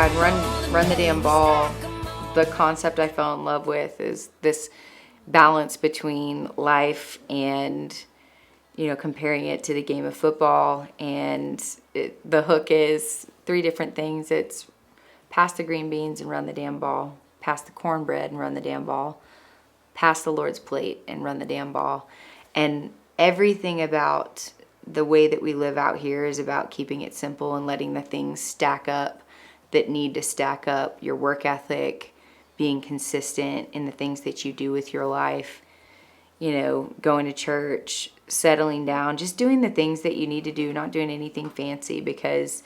and run the damn ball. The concept I fell in love with is this balance between life and, comparing it to the game of football. And the hook is 3 different things. It's pass the green beans and run the damn ball, pass the cornbread and run the damn ball, pass the Lord's plate and run the damn ball. And everything about the way that we live out here is about keeping it simple and letting the things stack up that need to stack up. Your work ethic, being consistent in the things that you do with your life, going to church, settling down, just doing the things that you need to do, not doing anything fancy, because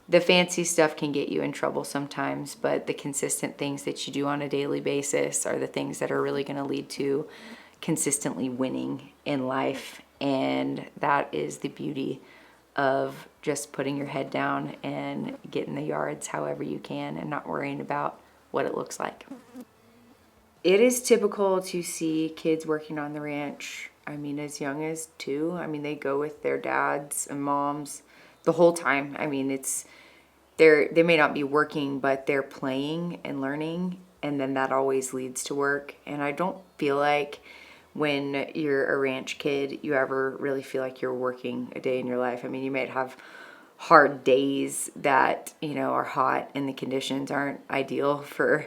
the fancy stuff can get you in trouble sometimes, but the consistent things that you do on a daily basis are the things that are really going to lead to consistently winning in life. And that is the beauty of just putting your head down and getting the yards however you can and not worrying about what it looks like. It is typical to see kids working on the ranch, as young as 2. They go with their dads and moms the whole time. They may not be working, but they're playing and learning, and then that always leads to work. And I don't feel like when you're a ranch kid, you ever really feel like you're working a day in your life. You might have hard days that, are hot and the conditions aren't ideal for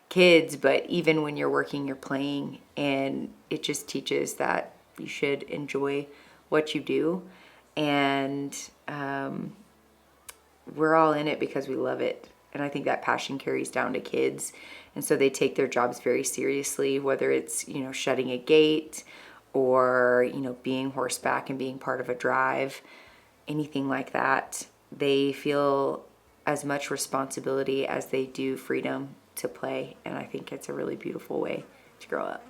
kids, but even when you're working, you're playing, and it just teaches that you should enjoy what you do. And we're all in it because we love it. And I think that passion carries down to kids. And so they take their jobs very seriously, whether it's, shutting a gate or, being horseback and being part of a drive, anything like that. They feel as much responsibility as they do freedom to play. And I think it's a really beautiful way to grow up.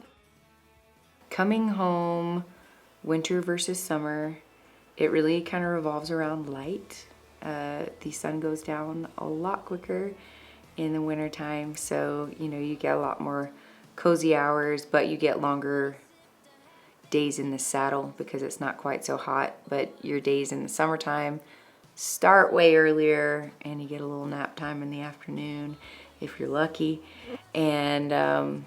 Coming home, winter versus summer, it really kind of revolves around light. The sun goes down a lot quicker in the wintertime, so you get a lot more cozy hours, but you get longer days in the saddle because it's not quite so hot. But your days in the summertime start way earlier, and you get a little nap time in the afternoon if you're lucky. And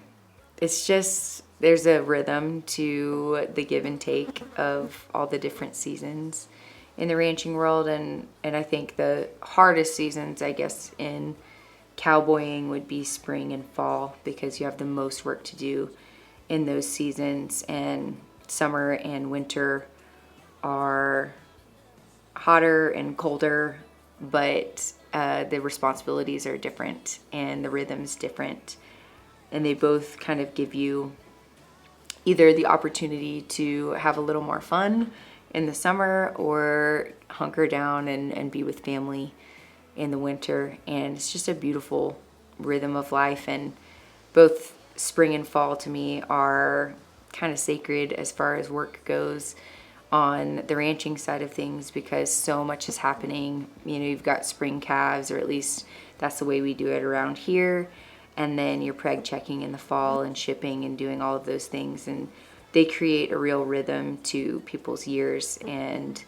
it's just, there's a rhythm to the give and take of all the different seasons in the ranching world. And I think the hardest seasons, I guess, in cowboying would be spring and fall, because you have the most work to do in those seasons. And summer and winter are hotter and colder, but the responsibilities are different and the rhythm's different. And they both kind of give you either the opportunity to have a little more fun in the summer or hunker down and be with family in the winter. And it's just a beautiful rhythm of life. And both spring and fall to me are kind of sacred as far as work goes on the ranching side of things, because so much is happening. You've got spring calves, or at least that's the way we do it around here. And then you're preg checking in the fall and shipping and doing all of those things. And they create a real rhythm to people's years and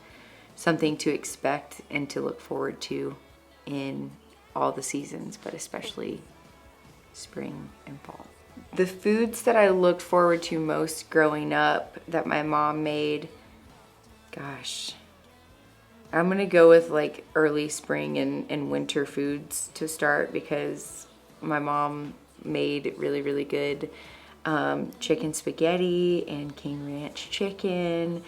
something to expect and to look forward to in all the seasons, but especially spring and fall. The foods that I looked forward to most growing up that my mom made, gosh, I'm gonna go with like early spring and winter foods to start, because my mom made really, really good chicken spaghetti and King Ranch chicken,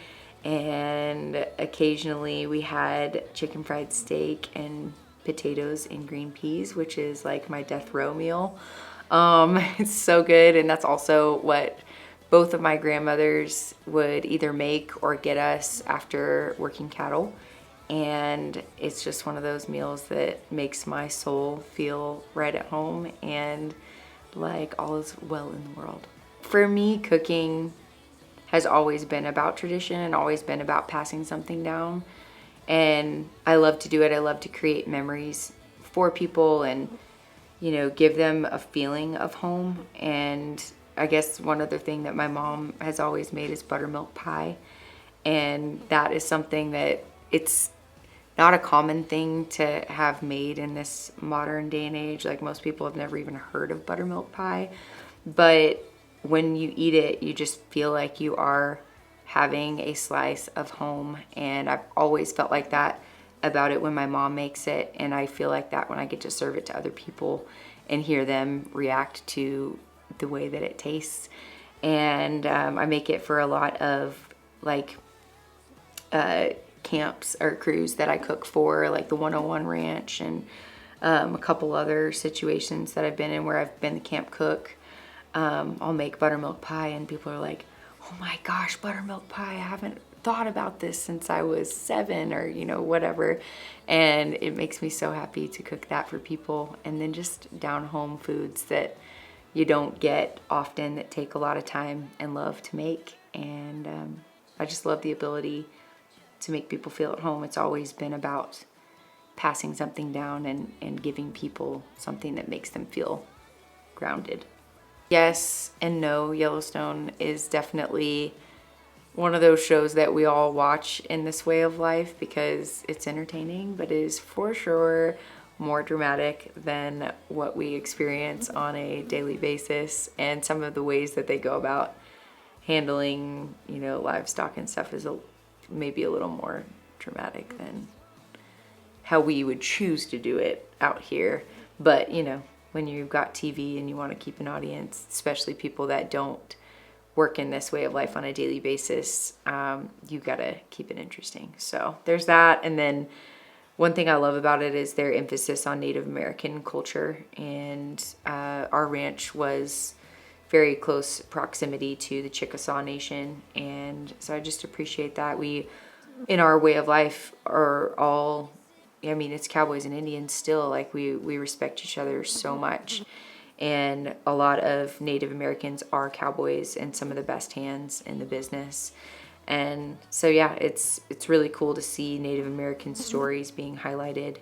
and occasionally we had chicken fried steak and potatoes and green peas, which is like my death row meal. It's so good, and that's also what both of my grandmothers would either make or get us after working cattle. And it's just one of those meals that makes my soul feel right at home and like all is well in the world. For me, cooking has always been about tradition and always been about passing something down. And I love to do it. I love to create memories for people and, give them a feeling of home. And I guess one other thing that my mom has always made is buttermilk pie. And that is something that not a common thing to have made in this modern day and age. Like, most people have never even heard of buttermilk pie, but when you eat it, you just feel like you are having a slice of home. And I've always felt like that about it when my mom makes it, and I feel like that when I get to serve it to other people and hear them react to the way that it tastes. And I make it for a lot of like camps or crews that I cook for, like the 101 Ranch, and a couple other situations that I've been in where I've been the camp cook. I'll make buttermilk pie and people are like, oh my gosh, buttermilk pie, I haven't thought about this since I was 7, or whatever. And it makes me so happy to cook that for people. And then just down home foods that you don't get often, that take a lot of time and love to make. And I just love the ability to make people feel at home. It's always been about passing something down and giving people something that makes them feel grounded. Yes and no, Yellowstone is definitely one of those shows that we all watch in this way of life because it's entertaining, but it is for sure more dramatic than what we experience on a daily basis. And some of the ways that they go about handling, livestock and stuff is maybe a little more dramatic than how we would choose to do it out here. But, when you've got TV and you want to keep an audience, especially people that don't work in this way of life on a daily basis, you gotta keep it interesting. So there's that. And then one thing I love about it is their emphasis on Native American culture. And our ranch was very close proximity to the Chickasaw Nation. And so I just appreciate that. We, in our way of life, are all, it's cowboys and Indians still. Like, we respect each other so much. And a lot of Native Americans are cowboys and some of the best hands in the business. And so, yeah, it's really cool to see Native American stories being highlighted.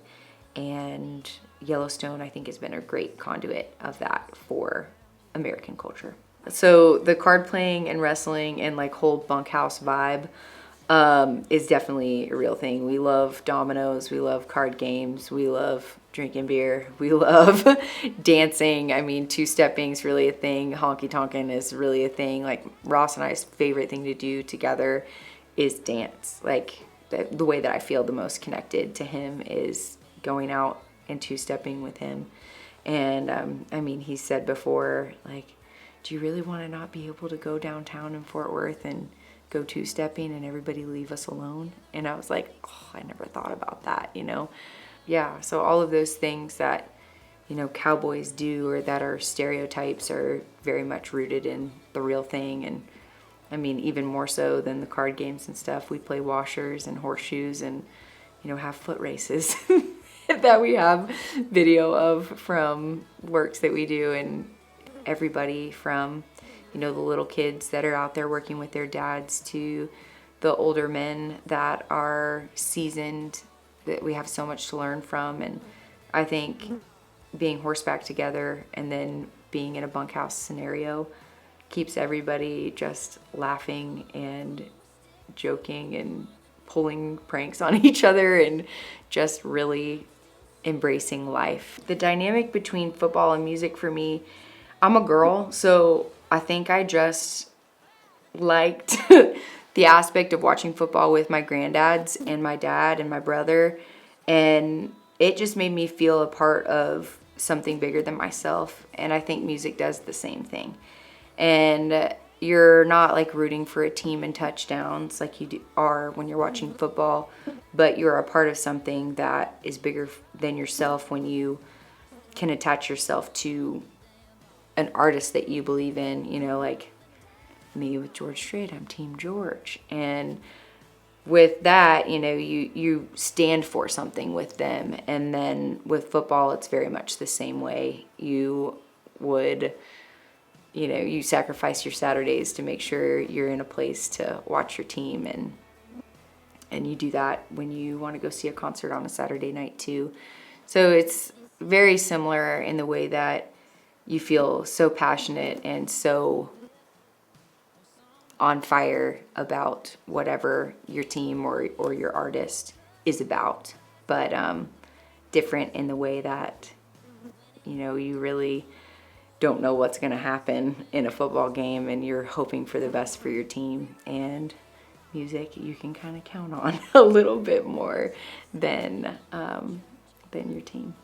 And Yellowstone, I think, has been a great conduit of that for American culture. So the card playing and wrestling and like whole bunkhouse vibe is definitely a real thing. We love dominoes, we love card games, we love drinking beer, we love dancing. Two-stepping is really a thing. Honky-tonkin' is really a thing. Like, Ross and I's favorite thing to do together is dance. Like, the way that I feel the most connected to him is going out and two-stepping with him. And he said before, like, do you really want to not be able to go downtown in Fort Worth and go two-stepping and everybody leave us alone? And I was like, oh, I never thought about that, Yeah, so all of those things that, cowboys do or that are stereotypes are very much rooted in the real thing. And even more so than the card games and stuff, we play washers and horseshoes and, have foot races that we have video of from works that we do. And everybody from, the little kids that are out there working with their dads to the older men that are seasoned, that we have so much to learn from. And I think being horseback together and then being in a bunkhouse scenario keeps everybody just laughing and joking and pulling pranks on each other and just really embracing life. The dynamic between football and music for me, I'm a girl, so I think I just liked the aspect of watching football with my granddads and my dad and my brother, and it just made me feel a part of something bigger than myself. And I think music does the same thing. And you're not like rooting for a team in touchdowns like you are when you're watching football, but you're a part of something that is bigger than yourself when you can attach yourself to an artist that you believe in. Like me with George Strait, I'm Team George. And with that, you stand for something with them. And then with football, it's very much the same way. You would, you sacrifice your Saturdays to make sure you're in a place to watch your team. And you do that when you want to go see a concert on a Saturday night too. So it's very similar in the way that you feel so passionate and so on fire about whatever your team or your artist is about. but different in the way that, you know, you really don't know what's going to happen in a football game, and you're hoping for the best for your team. And music, you can kind of count on a little bit more than your team.